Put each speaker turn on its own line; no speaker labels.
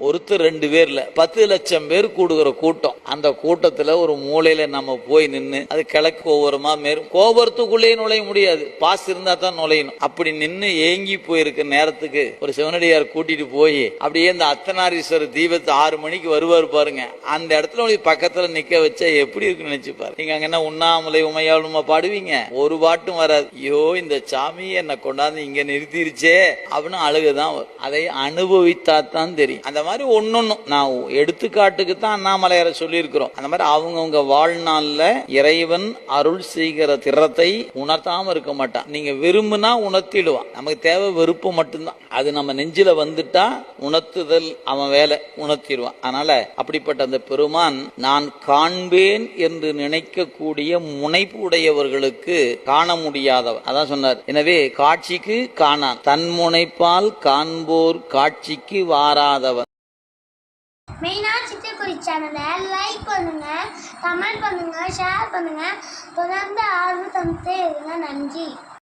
ஒருத்தர் 2 பேர்ல 10 லட்சம் பேர் கூடுகிற கூட்டம். அந்த கூட்டத்துல ஒரு மூலையில நம்ம போய் நின்று அது கிழக்கு கோபுரமா கோபுரத்துக்குள்ளேயே நுழைய முடியாது, பாஸ் இருந்தா தான் நுழையணும். அப்படி நின்று ஏங்கி போயிருக்க நேரத்துக்கு ஒரு சிவனடியார் கூட்டிட்டு போய் அப்படியே இந்த அர்த்தநாரீஸ்வரர் தீபத்தை 6 மணிக்கு வருவார் பாருங்க, அந்த இடத்துல பக்கத்துல நிக்க வச்சா எப்படி இருக்குன்னு நினைச்சு பாருங்க. நீங்க அங்க என்ன உண்ணாமலை உமையாளுமா பாடுவீங்க, ஒரு பாட்டும் வராது. ஐயோ இந்த சாமி என்ன கொண்டாந்து இங்க நிறுத்திருச்சே அப்படின்னு அழுகுதான். அதை அனுபவித்தாத்தான் தெரியும். அந்த மாதிரி ஒன்னொன்னும் நான் எடுத்துக்காட்டுக்கு தான் அண்ணாமலையார சொல்லி இருக்கிறோம். அந்த மாதிரி அவங்கவுங்க வாழ்நாள்ல இறைவன் அருள் செய்கிற திறத்தை உணர்த்தாம இருக்க மாட்டான். நீங்க விரும்புனா உணர்த்திடுவான். நமக்கு தேவை வெறுப்பு மட்டும்தான். அது நம்ம நெஞ்சில வந்துட்டா உணர்த்துதல் அவன் வேலை, உணர்த்திடுவான். அதனால அப்படிப்பட்ட அந்த பெருமான் நான் காண்பேன் என்று நினைக்கக்கூடிய முனைப்பு உடையவர்களுக்கு காண முடியாதவர். அதான் சொன்னார். எனவே காட்சிக்கு காணான், தன் முனைப்பால் காண்போர் காட்சிக்கு வாராதவன்.
மெயினா சிட்டுக்குருவி சேனலை லைக் பண்ணுங்க, கமெண்ட் பண்ணுங்க, ஷேர் பண்ணுங்க. தொடர்ந்து ஆர்வம் தந்துட்டே இருங்க. நன்றி.